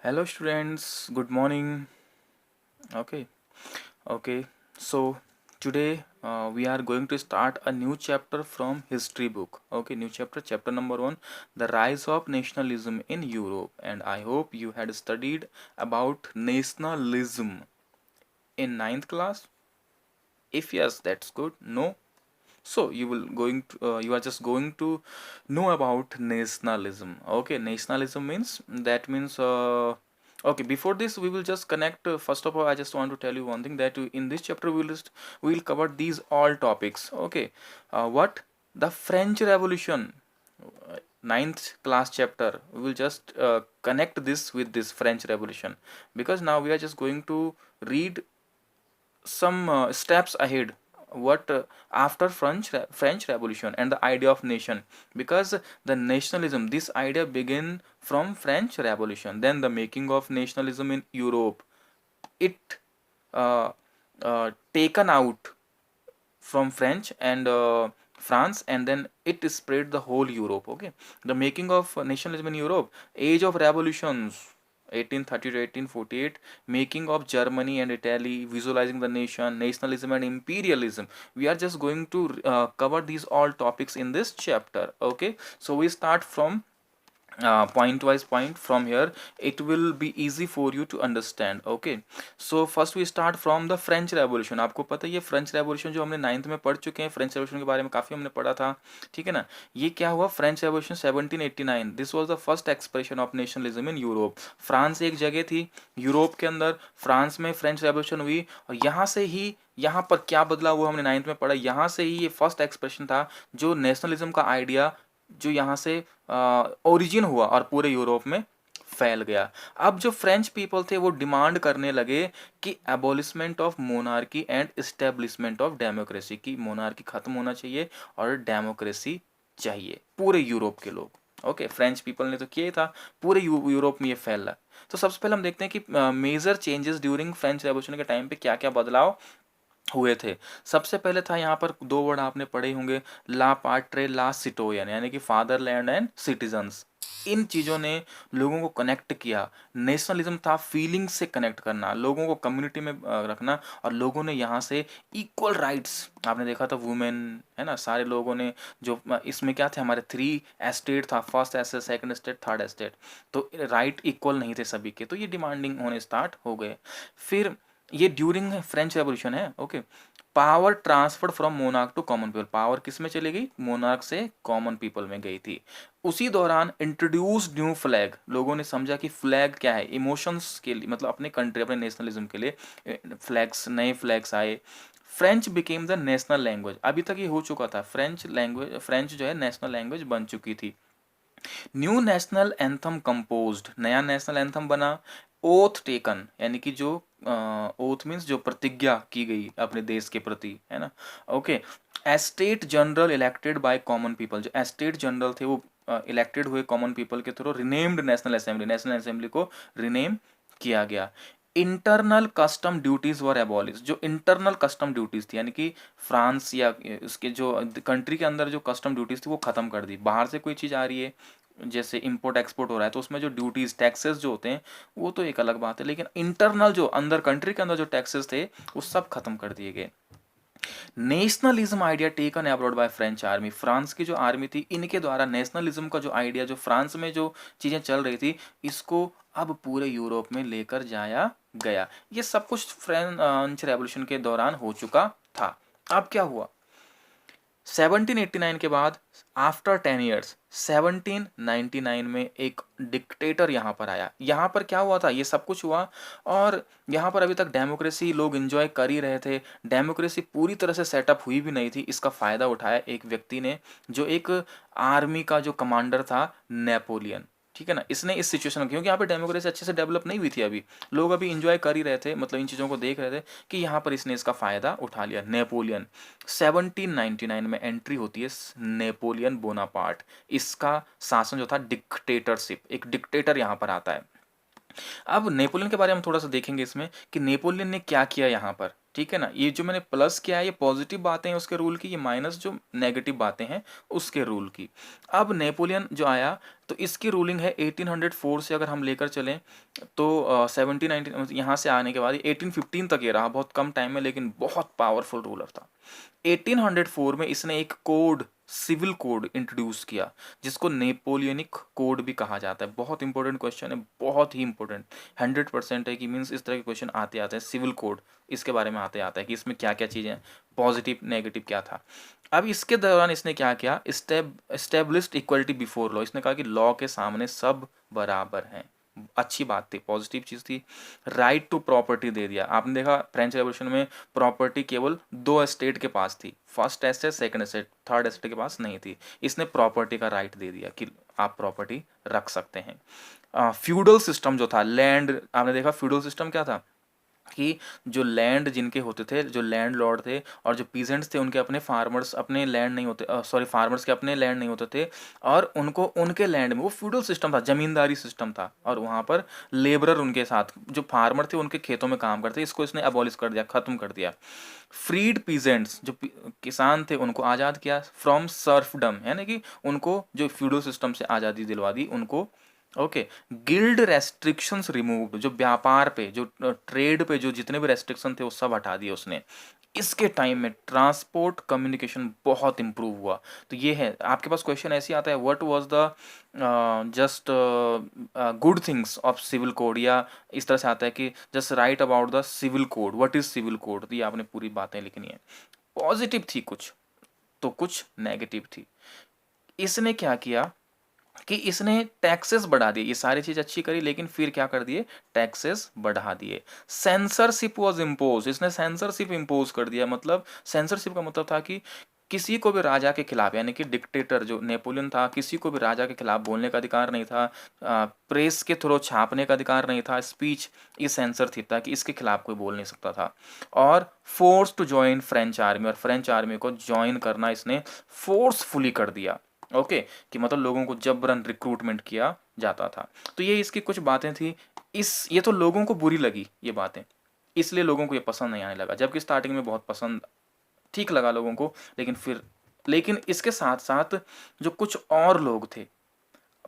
Hello students, good morning. Okay, okay. So today we are going to start a new chapter from history book. Okay, new chapter, chapter number 1, the rise of nationalism in Europe. And I hope you had studied about nationalism in ninth class. If yes, that's good. No, so you are just going to know about nationalism. Okay, nationalism means that means okay, before this we will just connect. First of all, I just want to tell you one thing, that in this chapter we will cover these all topics. Okay, what the French Revolution, ninth class chapter, we will just connect this with this French Revolution, because now we are just going to read some steps ahead, what after French Revolution and the idea of nation, because the nationalism, this idea began from French Revolution, then the making of nationalism in Europe, it uh, taken out from French and France, and then it spread the whole Europe. Okay, the making of nationalism in Europe, age of revolutions, 1830 to 1848, making of Germany and Italy, visualizing the nation, nationalism and imperialism. We are just going to cover these all topics in this chapter. Okay, so we start from point wise point. From here it will be easy for you to understand. Okay, so first we start from the French Revolution. आपको पता है ये French revolution जो हमने ninth में पढ़ चुके हैं, फ्रेंच रेवोल्यूशन के बारे में काफ़ी हमने पढ़ा था, ठीक है ना। ये क्या हुआ, French revolution 1789, this was the first expression of nationalism in Europe. France एक जगह थी यूरोप के अंदर, फ्रांस में फ्रेंच रेवोल्यूशन हुई, और यहाँ से ही, यहाँ पर क्या बदला हुआ हमने नाइन्थ में पढ़ा, यहाँ से ही ये फर्स्ट एक्सप्रेशन था जो नेशनलिज्म का आइडिया जो यहाँ से ओरिजिन हुआ और पूरे यूरोप में फैल गया। अब जो फ्रेंच पीपल थे वो डिमांड करने लगे कि abolishment of monarchy and establishment of democracy, की मोनार्की खत्म होना चाहिए और डेमोक्रेसी चाहिए, पूरे यूरोप के लोग। ओके, फ्रेंच पीपल ने तो किया ही था, पूरे यूरोप में ये फैला। तो सबसे पहले हम देखते हैं कि major changes during French revolution के टाइम पे क्या क्या बदलाव हुए थे। सबसे पहले था, यहाँ पर दो वर्ड आपने पढ़े होंगे, ला पाट्रे ला सिटोयन, यानी कि फादरलैंड एंड सिटीजन्स। इन चीज़ों ने लोगों को कनेक्ट किया। नेशनलिज्म था फीलिंग से कनेक्ट करना, लोगों को कम्युनिटी में रखना, और लोगों ने यहाँ से इक्वल राइट्स, आपने देखा था वुमेन, है ना, सारे लोगों ने, जो इसमें क्या थे हमारे 3 एस्टेट था, first estate, second estate, third estate, तो राइट इक्वल नहीं थे सभी के, तो ये डिमांडिंग होने स्टार्ट हो गए। फिर ये ड्यूरिंग फ्रेंच रेवोल्यूशन है। Okay, power transferred from monarch to common people, power किस में चली गई, मोनार्क से कॉमन पीपल में गई थी। उसी दौरान इंट्रोड्यूस न्यू फ्लैग, लोगों ने समझा कि फ्लैग क्या है, इमोशंस के लिए, मतलब अपने कंट्री, अपने नेशनलिज्म के लिए फ्लैग्स, नए फ्लैग्स आए। French became the national language, अभी तक ये हो चुका था, फ्रेंच लैंग्वेज, फ्रेंच जो है नेशनल लैंग्वेज बन चुकी थी। न्यू नेशनल एंथम कंपोज्ड, नया नेशनल एंथम बना। ओथ टेकन, यानी कि जो ओथ मीन्स जो प्रतिज्ञा की गई अपने देश के प्रति, है ना। Okay, estate general elected by common people, जो एस्टेट जनरल थे वो इलेक्टेड हुए कॉमन पीपल के through. Renamed national assembly, national assembly को रिनेम किया गया। इंटरनल कस्टम ड्यूटीज वर एबॉलिश, जो इंटरनल कस्टम ड्यूटीज थी, यानी कि फ्रांस या उसके जो कंट्री के अंदर जो कस्टम ड्यूटीज थी वो खत्म कर दी। बाहर से कोई चीज़ आ रही है, जैसे इंपोर्ट एक्सपोर्ट हो रहा है, तो उसमें जो ड्यूटीज, टैक्सेस जो होते हैं वो तो एक अलग बात है, लेकिन इंटरनल जो अंदर कंट्री के अंदर जो टैक्सेस थे वो सब खत्म कर दिए गए। Nationalism idea taken abroad by French army, France की जो आर्मी थी इनके द्वारा नेशनलिज्म का जो आइडिया, जो फ्रांस में जो चीजें चल रही थी, इसको अब पूरे यूरोप में लेकर जाया गया। ये सब कुछ फ्रेंच रेवोल्यूशन के दौरान हो चुका था। अब क्या हुआ, 1789 के बाद, आफ्टर 10 ईयर्स, 1799 में एक डिक्टेटर यहाँ पर आया। यहाँ पर क्या हुआ था, ये सब कुछ हुआ, और यहाँ पर अभी तक डेमोक्रेसी लोग एंजॉय कर ही रहे थे, डेमोक्रेसी पूरी तरह से सेटअप हुई भी नहीं थी। इसका फ़ायदा उठाया एक व्यक्ति ने, जो एक आर्मी का जो कमांडर था, नेपोलियन, ठीक है ना। इसने इस सिचुएशन में, क्योंकि यहाँ पे डेमोक्रेसी अच्छे से डेवलप नहीं हुई थी, अभी लोग अभी इंजॉय कर ही रहे थे, मतलब इन चीज़ों को देख रहे थे, कि यहाँ पर इसने इसका फ़ायदा उठा लिया। नेपोलियन, 1799 में एंट्री होती है नेपोलियन बोनापार्ट, इसका शासन जो था डिक्टेटरशिप, एक डिक्टेटर यहाँ पर आता है। अब नेपोलियन के बारे में हम थोड़ा सा देखेंगे इसमें, कि नेपोलियन ने क्या किया यहाँ पर। ठीक है ना। ये जो मैंने प्लस किया है ये पॉजिटिव बातें हैं उसके रूल की, ये माइनस जो नेगेटिव बातें हैं उसके रूल की। अब नेपोलियन जो आया तो इसकी रूलिंग है 1804 से अगर हम लेकर चलें तो 1719 यहाँ से आने के बाद 1815 तक ये रहा, बहुत कम टाइम में, लेकिन बहुत पावरफुल रूलर था। 1804 में इसने एक कोड, सिविल कोड इंट्रोड्यूस किया जिसको नेपोलियनिक कोड भी कहा जाता है। बहुत इंपॉर्टेंट क्वेश्चन है, बहुत ही इंपॉर्टेंट, 100% है कि मीन्स इस तरह के क्वेश्चन आते आते हैं। सिविल कोड इसके बारे में आते आता है कि इसमें क्या क्या चीज़ें, पॉजिटिव नेगेटिव क्या था। अब इसके दौरान इसने क्या किया, स्टेब्लिश्ड इक्वलिटी बिफोर लॉ, इसने कहा कि लॉ के सामने सब बराबर हैं। अच्छी बात थी, पॉजिटिव चीज़ थी। राइट टू प्रॉपर्टी दे दिया। आपने देखा फ्रेंच रेवोल्यूशन में प्रॉपर्टी केवल 2 एस्टेट के पास थी, first estate, second estate, third estate के पास नहीं थी। इसने प्रॉपर्टी का राइट दे दिया कि आप प्रॉपर्टी रख सकते हैं। फ्यूडल सिस्टम जो था, लैंड, आपने देखा फ्यूडल सिस्टम क्या था कि जो लैंड जिनके होते थे, जो लैंड लॉर्ड थे और जो पीजेंट्स थे उनके अपने फार्मर्स अपने लैंड नहीं होते, सॉरी फार्मर्स के अपने लैंड नहीं होते थे, और उनको उनके लैंड में, वो फ्यूडल सिस्टम था, जमींदारी सिस्टम था, और वहाँ पर लेबरर उनके साथ, जो फार्मर थे उनके खेतों में काम करते, इसको इसने अबॉलिश कर दिया, खत्म कर दिया। फ्रीड पीजेंट्स, जो किसान थे उनको आज़ाद किया फ्रॉम सर्फडम, यानी कि उनको जो फ्यूडल सिस्टम से आज़ादी दिलवा दी उनको। ओके, गिल्ड रेस्ट्रिक्शंस रिमूव्ड, जो व्यापार पे, जो ट्रेड पे जो जितने भी रेस्ट्रिक्शन थे वो सब हटा दिए उसने। इसके टाइम में ट्रांसपोर्ट कम्युनिकेशन बहुत इंप्रूव हुआ। तो ये है, आपके पास क्वेश्चन ऐसे आता है, what was the just good things of civil code, या इस तरह से आता है कि just right about the civil code, what is civil code. तो ये आपने पूरी बातें लिखनी है। पॉजिटिव थी कुछ तो कुछ नेगेटिव थी। इसने क्या किया कि इसने टैक्सेस बढ़ा दिए, ये सारी चीज अच्छी करी, लेकिन फिर क्या कर दिए, टैक्सेस बढ़ा दिए। सेंसरशिप वाज इम्पोज, इसने सेंसरशिप इम्पोज कर दिया। मतलब सेंसरशिप का मतलब था कि किसी को भी राजा के खिलाफ, यानी कि डिक्टेटर जो नेपोलियन था, किसी को भी राजा के खिलाफ बोलने का अधिकार नहीं था, प्रेस के थ्रू छापने का अधिकार नहीं था, स्पीच, ये सेंसर था कि इसके खिलाफ कोई बोल नहीं सकता था। और force to join French army, और फ्रेंच आर्मी को ज्वाइन करना इसने फोर्सफुली कर दिया। ओके, कि मतलब लोगों को जबरन रिक्रूटमेंट किया जाता था। तो ये इसकी कुछ बातें थी। ये तो लोगों को बुरी लगी ये बातें, इसलिए लोगों को ये पसंद नहीं आने लगा, जबकि स्टार्टिंग में बहुत पसंद, ठीक लगा लोगों को, लेकिन इसके साथ साथ जो कुछ और लोग थे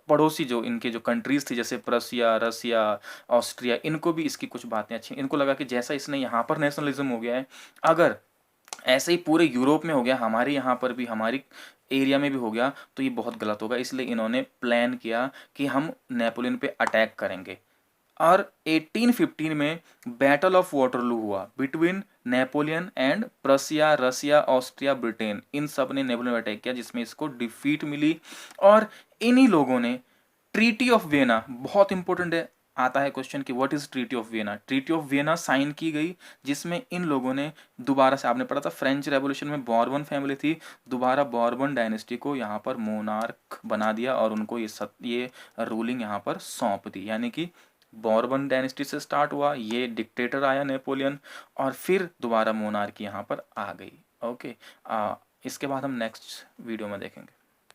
पड़ोसी, जो इनके जो कंट्रीज थी जैसे प्रसिया, रसिया, ऑस्ट्रिया, इनको भी इसकी कुछ बातें अच्छी, इनको लगा कि जैसा इसने यहाँ पर नेशनलिज्म हो गया है, अगर ऐसे ही पूरे यूरोप में हो गया, हमारे यहाँ पर भी, हमारी एरिया में भी हो गया, तो ये बहुत गलत होगा। इसलिए इन्होंने प्लान किया कि हम नेपोलियन पे अटैक करेंगे। और 1815 में बैटल ऑफ वाटरलू हुआ between Napoleon and Prussia, Russia, Austria, Britain, इन सब ने नेपोलियन पे अटैक किया, जिसमें इसको डिफीट मिली। और इन्हीं लोगों ने ट्रीटी ऑफ वियना, बहुत इंपॉर्टेंट है, आता है क्वेश्चन कि what is treaty of Vienna. Treaty of Vienna sign की गई, जिसमें इन लोगों ने दोबारा से, आपने पढ़ा था फ्रेंच रेवोल्यूशन में बॉर्बन फैमिली थी, दोबारा बॉर्बन डायनेस्टी को यहाँ पर मोनार्क बना दिया और उनको ये रूलिंग यहाँ पर सौंप दी। यानी कि बॉर्बन डायनेस्टी से स्टार्ट हुआ, ये डिक्टेटर आया नेपोलियन, और फिर दोबारा मोनार्की यहाँ पर आ गई। ओके, इसके बाद हम नेक्स्ट वीडियो में देखेंगे।